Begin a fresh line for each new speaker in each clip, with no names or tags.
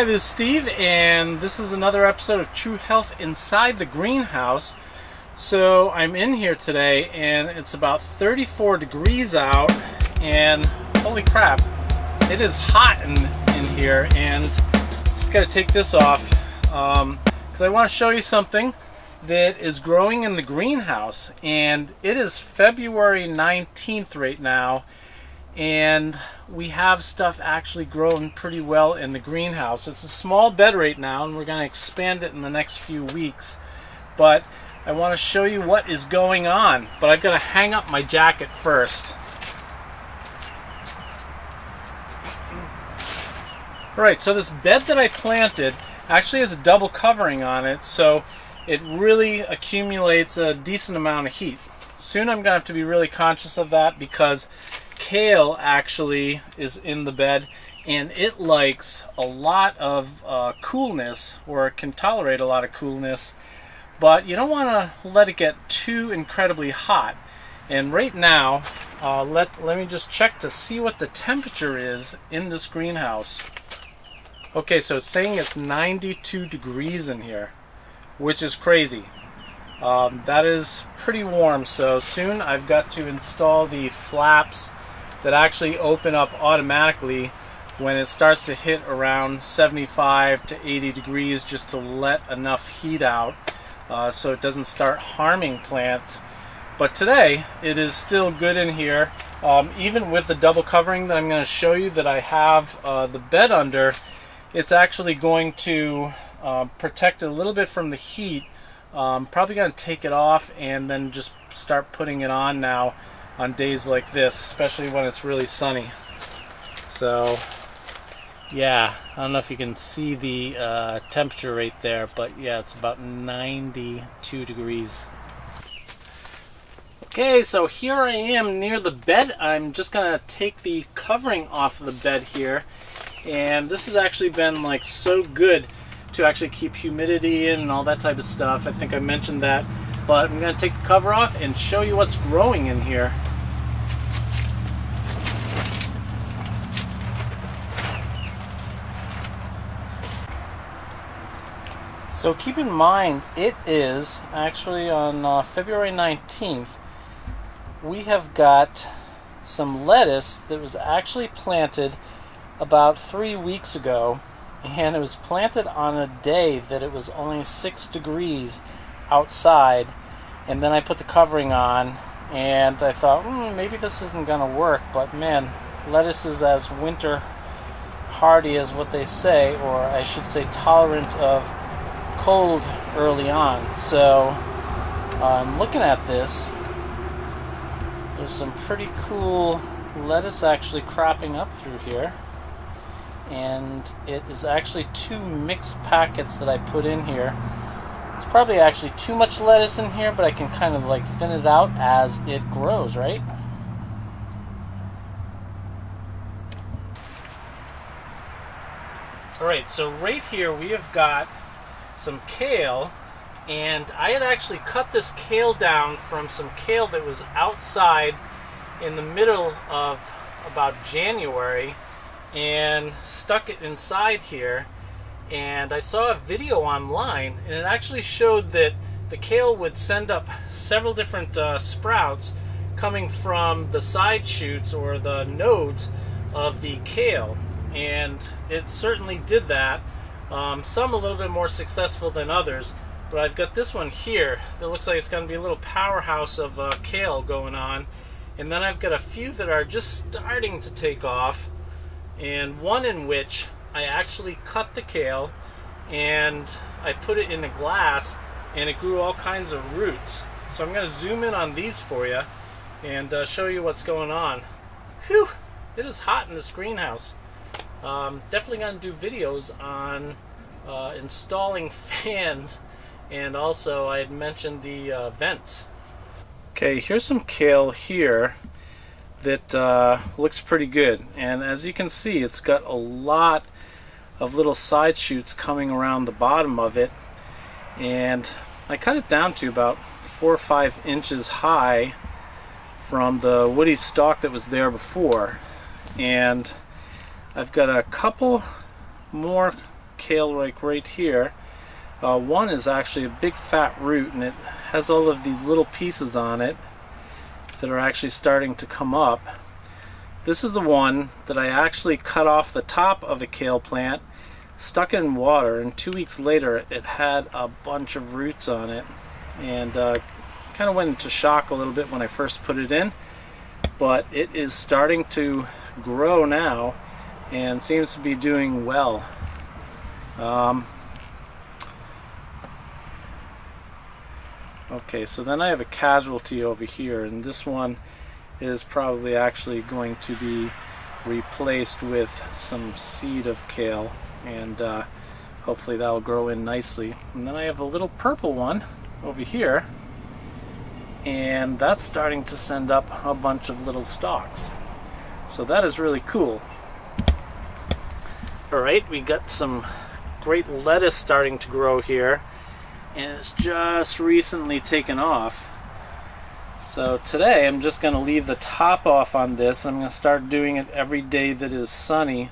Hi, this is Steve, and this is another episode of True Health Inside the Greenhouse. So I'm in here today, and it's about 34 degrees out, and holy crap, it is hot in here, and just got to take this off because I want to show you something that is growing in the greenhouse. And it is February 19th right now, and we have stuff actually growing pretty well in the greenhouse. It's a small bed right now, and we're going to expand it in the next few weeks, but I want to show you what is going on. But I've got to hang up my jacket first. Alright, so this bed that I planted actually has a double covering on it, so it really accumulates a decent amount of heat. Soon I'm going to have to be really conscious of that, because Kale actually is in the bed, and it likes a lot of coolness, or it can tolerate a lot of coolness, but you don't want to let it get too incredibly hot. And right now, let me just check to see what the temperature is in this greenhouse. Okay, so it's saying it's 92 degrees in here, which is crazy. That is pretty warm, so soon I've got to install the flaps that actually open up automatically when it starts to hit around 75 to 80 degrees, just to let enough heat out so it doesn't start harming plants. But today it is still good in here, even with the double covering that I'm going to show you that I have the bed under. It's actually going to protect it a little bit from the heat. Probably going to take it off and then just start putting it on now on days like this, especially when it's really sunny. So yeah, I don't know if you can see the temperature right there, but yeah, it's about 92 degrees. Okay, so here I am near the bed. I'm just gonna take the covering off of the bed here, and this has actually been like so good to actually keep humidity in and all that type of stuff. I think I mentioned that, but I'm gonna take the cover off and show you what's growing in here. So keep in mind, it is actually on February 19th. We have got some lettuce that was actually planted about 3 weeks ago, and it was planted on a day that it was only 6 degrees outside. And then I put the covering on, and I thought, maybe this isn't going to work, but man, lettuce is as winter hardy as what they say, or I should say tolerant of cold early on. So I'm looking at this. There's some pretty cool lettuce actually cropping up through here, and it is actually 2 mixed packets that I put in here. It's probably actually too much lettuce in here, but I can kind of like thin it out as it grows, right? Alright, so right here we have got some kale, and I had actually cut this kale down from some kale that was outside in the middle of about January, and stuck it inside here. And I saw a video online, and it actually showed that the kale would send up several different sprouts coming from the side shoots or the nodes of the kale, and it certainly did that. Some a little bit more successful than others, but I've got this one here that looks like it's going to be a little powerhouse of kale going on. And then I've got a few that are just starting to take off, and one in which I actually cut the kale and I put it in a glass, and it grew all kinds of roots. So I'm going to zoom in on these for you and show you what's going on. Whew, it is hot in this greenhouse. Definitely going to do videos on installing fans, and also I had mentioned the vents. Okay, here's some kale here that looks pretty good, and as you can see, it's got a lot of little side shoots coming around the bottom of it, and I cut it down to about 4 or 5 inches high from the woody stalk that was there before. And I've got a couple more kale like right here. One is actually a big fat root, and it has all of these little pieces on it that are actually starting to come up. This is the one that I actually cut off the top of a kale plant, stuck it in water, and 2 weeks later it had a bunch of roots on it, and kind of went into shock a little bit when I first put it in, but it is starting to grow now and seems to be doing well. Okay, so then I have a casualty over here, and this one is probably actually going to be replaced with some seed of kale, and hopefully that'll grow in nicely. And then I have a little purple one over here, and that's starting to send up a bunch of little stalks. So that is really cool. Alright, we got some great lettuce starting to grow here, and it's just recently taken off. So today I'm just going to leave the top off on this. I'm going to start doing it every day that is sunny,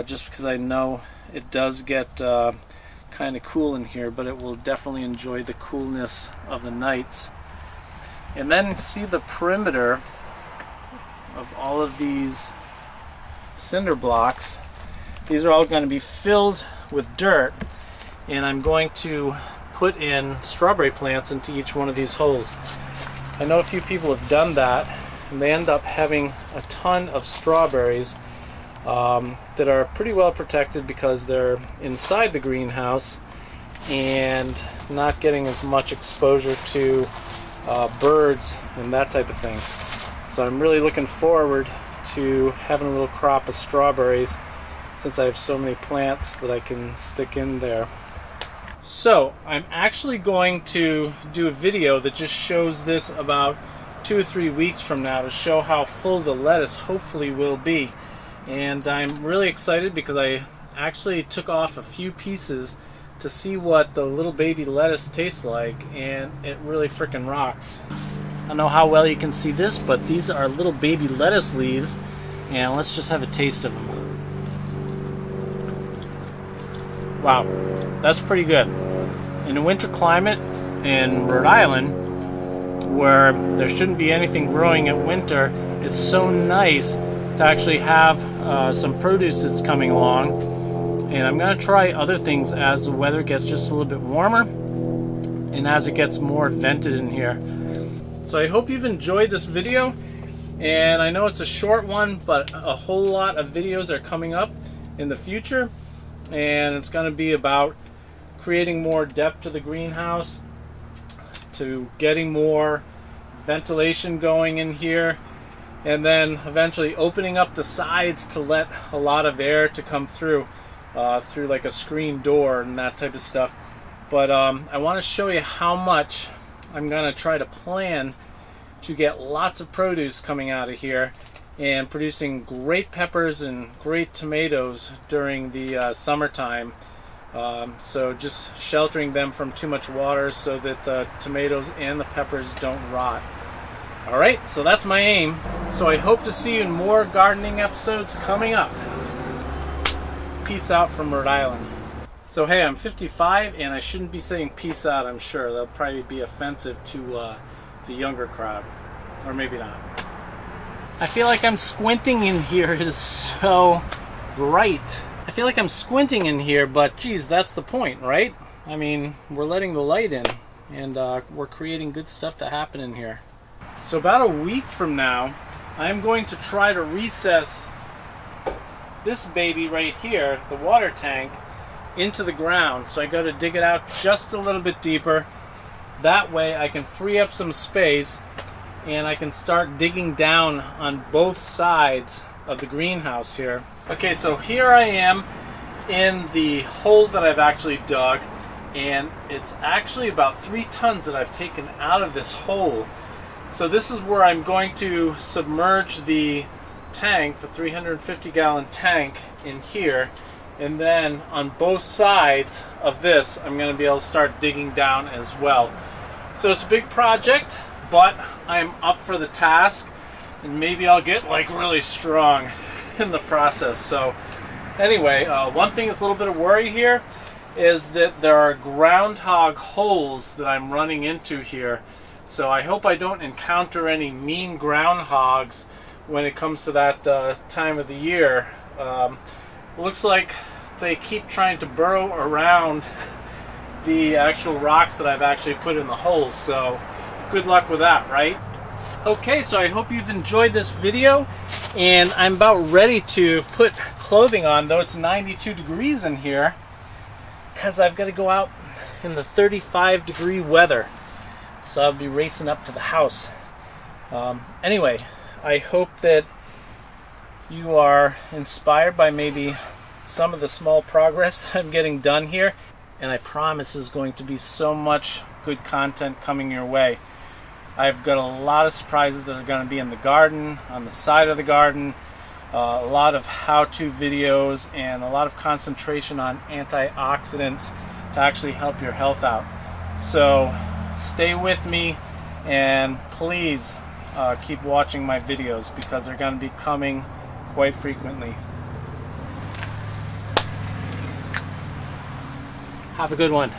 just because I know it does get kind of cool in here, but it will definitely enjoy the coolness of the nights. And then see the perimeter of all of these cinder blocks. These are all going to be filled with dirt, and I'm going to put in strawberry plants into each one of these holes. I know a few people have done that, and they end up having a ton of strawberries that are pretty well protected because they're inside the greenhouse and not getting as much exposure to birds and that type of thing. So I'm really looking forward to having a little crop of strawberries since I have so many plants that I can stick in there. So I'm actually going to do a video that just shows this about 2 or 3 weeks from now to show how full the lettuce hopefully will be. And I'm really excited because I actually took off a few pieces to see what the little baby lettuce tastes like, and it really freaking rocks. I don't know how well you can see this, but these are little baby lettuce leaves, and let's just have a taste of them. Wow, that's pretty good. In a winter climate in Rhode Island, where there shouldn't be anything growing at winter, it's so nice to actually have some produce that's coming along. And I'm going to try other things as the weather gets just a little bit warmer and as it gets more vented in here. So I hope you've enjoyed this video, and I know it's a short one, but a whole lot of videos are coming up in the future, and it's going to be about creating more depth to the greenhouse, to getting more ventilation going in here, and then eventually opening up the sides to let a lot of air to come through like a screen door and that type of stuff. But I want to show you how much I'm going to try to plan to get lots of produce coming out of here and producing great peppers and great tomatoes during the summertime. So just sheltering them from too much water so that the tomatoes and the peppers don't rot. Alright, so that's my aim. So I hope to see you in more gardening episodes coming up. Peace out from Rhode Island. So hey, I'm 55 and I shouldn't be saying peace out, I'm sure. That'll probably be offensive to the younger crowd. Or maybe not. I feel like I'm squinting in here. It is so bright. I feel like I'm squinting in here, but geez, that's the point, right? I mean, we're letting the light in, and we're creating good stuff to happen in here. So about a week from now, I'm going to try to recess this baby right here, the water tank, into the ground. So I got to dig it out just a little bit deeper. That way I can free up some space, and I can start digging down on both sides of the greenhouse here. Okay, so here I am in the hole that I've actually dug, and it's actually about 3 tons that I've taken out of this hole. So this is where I'm going to submerge the tank, the 350-gallon tank in here, and then on both sides of this I'm going to be able to start digging down as well. So it's a big project, but I'm up for the task, and maybe I'll get like really strong in the process. So Anyway, one thing that's a little bit of worry here is that there are groundhog holes that I'm running into here. So I hope I don't encounter any mean groundhogs when it comes to that time of the year. Looks like they keep trying to burrow around the actual rocks that I've actually put in the holes, so good luck with that, right? Okay, so I hope you've enjoyed this video, and I'm about ready to put clothing on, though it's 92 degrees in here, because I've got to go out in the 35-degree weather. So I'll be racing up to the house. Anyway, I hope that you are inspired by maybe some of the small progress I'm getting done here. And I promise there's going to be so much good content coming your way. I've got a lot of surprises that are going to be in the garden, on the side of the garden, a lot of how-to videos, and a lot of concentration on antioxidants to actually help your health out. So stay with me, and please keep watching my videos because they're going to be coming quite frequently. Have a good one.